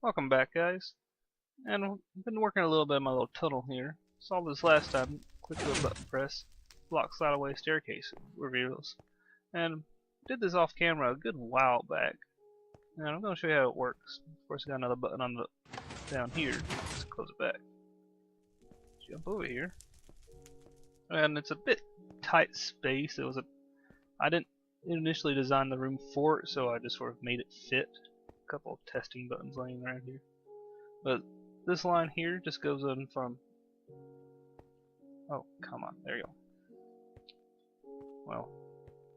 Welcome back, guys. And I've been working a little bit on my little tunnel here. Saw this last time. Quick little button press. Block slide away staircase reveals. And did this off camera a good while back. And I'm going to show you how it works. Of course, I got another button on the down here. Let's close it back. Jump over here. And it's a bit tight space. I didn't initially design the room for it, so I just sort of made it fit. A couple of testing buttons laying around here. But this line here just goes in from... Oh, come on. There you go. Well,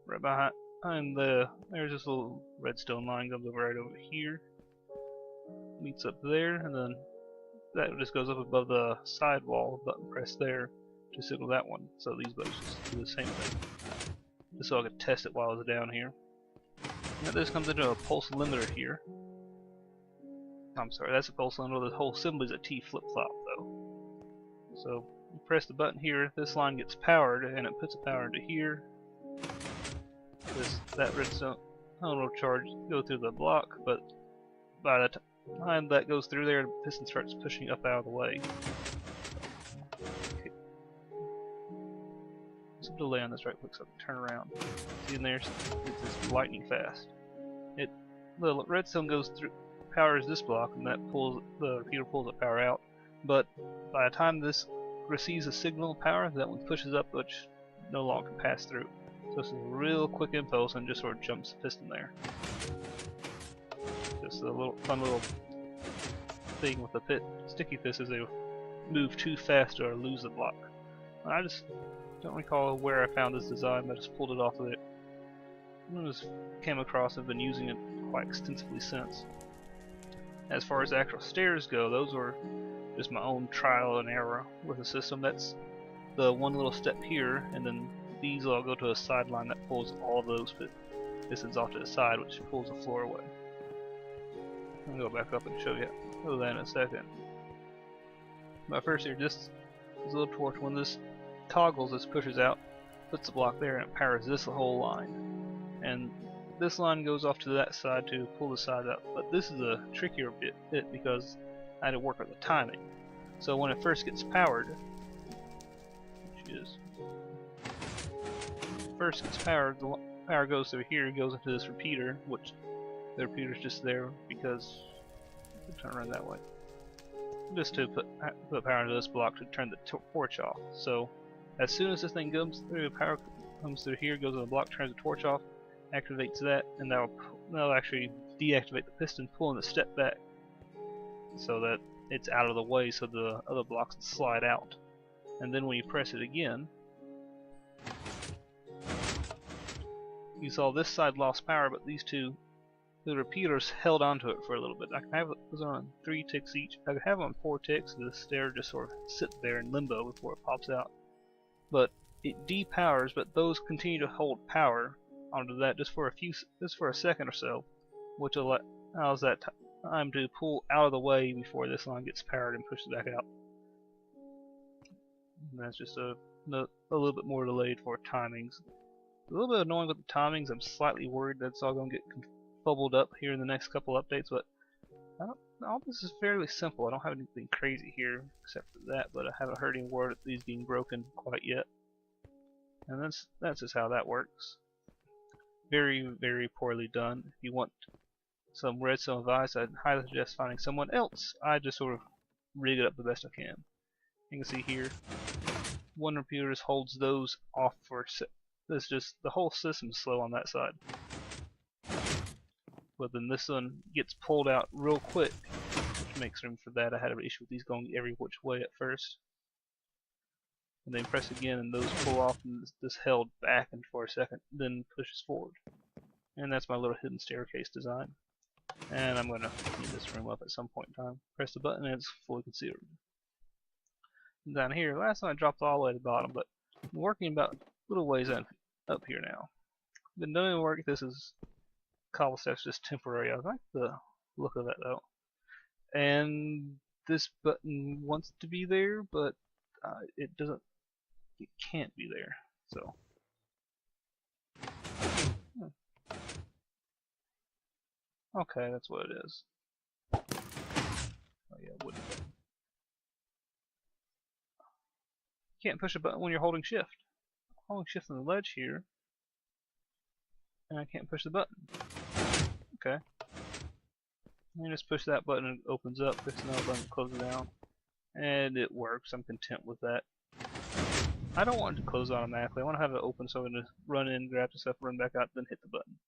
right behind there's this little redstone line goes right over here. Meets up there, and then that just goes up above the sidewall. Button press there to signal that one. So these buttons just do the same thing. Just so I could test it while I was down here. Now this comes into a pulse limiter here. I'm sorry, that's a pulse limiter. The whole symbol is a T flip-flop though. So you press the button here, this line gets powered, and it puts the power into here. That redstone will charge go through the block, but by the time that goes through there, the piston starts pushing up out of the way. Okay. Some delay on this right click so I can turn around. See in there, it's just lightning fast. The redstone goes through, powers this block, and that pulls the repeater pulls the power out. But by the time this receives a signal power, that one pushes up, which no longer can pass through. So it's a real quick impulse and just sort of jumps the piston there. Just a little fun little thing with the sticky pistons. They move too fast or lose the block. I just don't recall where I found this design, but I just pulled it off of it. I just came across and been using it quite extensively since. As far as actual stairs go, those were just my own trial and error with the system. That's the one little step here, and then these all go to a sideline that pulls all of those pistons off to the side, which pulls the floor away. I'll go back up and show you that in a second. But first here, just this little torch, when this toggles, this pushes out, puts the block there, and it powers this whole line. And this line goes off to that side to pull the side up, but this is a trickier bit because I had to work with the timing. So when it first gets powered, the power goes through here, goes into this repeater, which the repeater's just there because turn around that way, just to put power into this block to turn the torch off. So as soon as this thing comes through, power comes through here, goes to the block, turns the torch off, activates that, and that'll actually deactivate the piston, pulling the step back so that it's out of the way so the other blocks can slide out. And then when you press it again, you saw this side lost power, but these two, the repeaters held onto it for a little bit. I can have it on 3 ticks each. I could have it on 4 ticks, and the stair just sort of sit there in limbo before it pops out. But it depowers, but those continue to hold power onto that just for a second or so, which allows that time to pull out of the way before this line gets powered and pushes back out. And that's just a little bit more delayed for timings. A little bit annoying with the timings. I'm slightly worried that it's all going to get bubbled up here in the next couple updates, but all this is fairly simple. I don't have anything crazy here except for that, but I haven't heard any word of these being broken quite yet. And that's just how that works. Very, very poorly done. If you want some redstone advice, I'd highly suggest finding someone else. I just sort of rig it up the best I can. You can see here, one repeater just holds those off for this. Just the whole system's slow on that side. But then this one gets pulled out real quick, which makes room for that. I had an issue with these going every which way at first. And then press again, and those pull off, and this held back and for a second, then pushes forward. And that's my little hidden staircase design. And I'm going to clean this room up at some point in time. Press the button, and it's fully concealed. And down here, last time I dropped all the way to the bottom, but I'm working about little ways up here now. Been doing work. This is cobblestone's just temporary. I like the look of that though. And this button wants to be there, but it can't be there. So okay, that's what it is. yeah, wooden button. You can't push a button when you're holding shift. I'm holding shift on the ledge here, and I can't push the button. Okay. And just push that button and it opens up, push another button and closes down. And it works. I'm content with that. I don't want it to close automatically. I want to have it open so I'm going to run in, grab the stuff, run back out, then hit the button.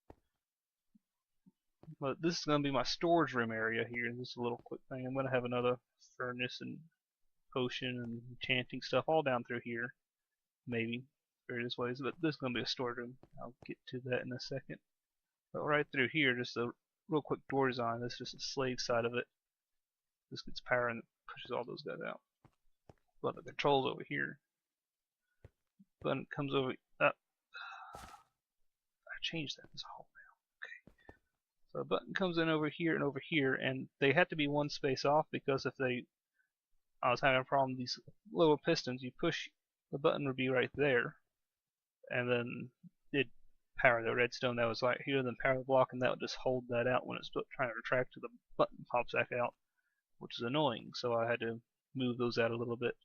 But this is going to be my storage room area here. This is a little quick thing. I'm going to have another furnace and potion and enchanting stuff all down through here. Maybe various ways. But this is going to be a storage room. I'll get to that in a second. But right through here, just a real quick door design. This is just the slave side of it. This gets power and pushes all those guys out. But the controls over here. Button comes over up. I changed that. It's all now. Okay. So a button comes in over here, and they had to be one space off because if I was having a problem with these lower pistons. You push the button would be right there, and then it power the redstone that was right here, then power the block, and that would just hold that out when it's trying to retract to the button pops back out, which is annoying. So I had to move those out a little bit.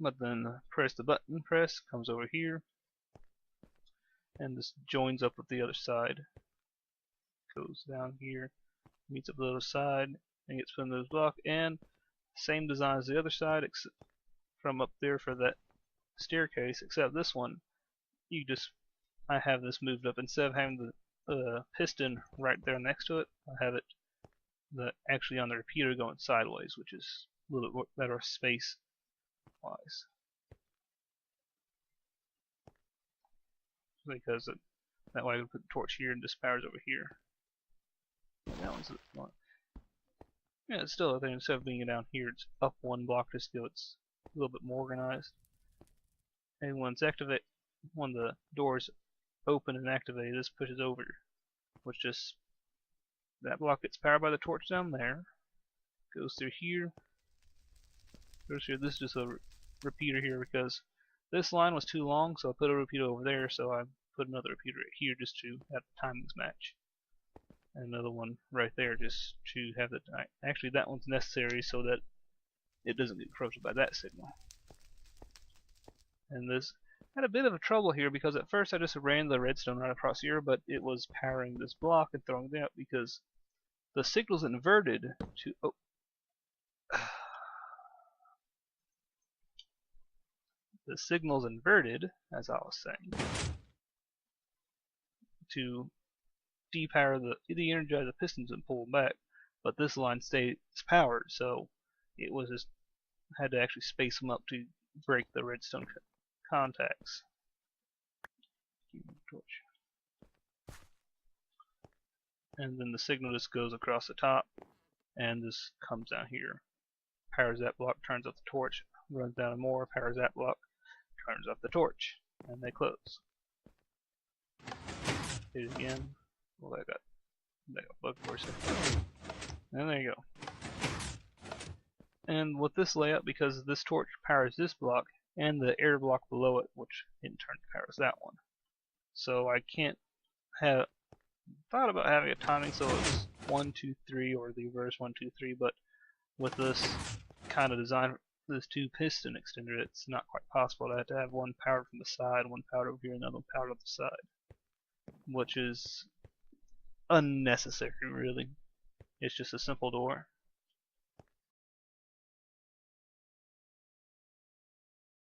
But then press the button, comes over here, and this joins up with the other side. Goes down here, meets up with the other side, and gets put in those block, and same design as the other side, except from up there for that staircase, except this one, I have this moved up. Instead of having the piston right there next to it, I have it actually on the repeater going sideways, which is a little bit better space wise. Because that way I can put the torch here and just powers over here. That one's one. Yeah, it's still a thing. Instead of being down here, it's up one block just so it's a little bit more organized. And when the doors open and activate, this pushes over, which just that block gets powered by the torch down there. Goes through here. Goes through. This is just a repeater here because this line was too long, so I put a repeater over there. So I put another repeater here just to have the timings match. And another one right there just to have the actually that one's necessary so that it doesn't get corrupted by that signal. And this had a bit of a trouble here because at first I just ran the redstone right across here, but it was powering this block and throwing it out because the signal's inverted to the signal's inverted, as I was saying, to depower de-energize the pistons and pull them back, but this line stays powered, so it was just had to actually space them up to break the redstone contacts. And then the signal just goes across the top, and this comes down here, powers that block, turns off the torch, runs down more, powers that block, turns off the torch, and they close. Hit it again. Well, I got bugged for a second. And there you go. And with this layout, because this torch powers this block and the air block below it, which in turn powers that one. So I can't have thought about having a timing so it's 1, 2, 3 or the reverse 1, 2, 3, but with this kind of design, this 2 piston extender, it's not quite possible. I have to have one powered from the side, one powered over here, and another one powered on the side, which is unnecessary, really. It's just a simple door.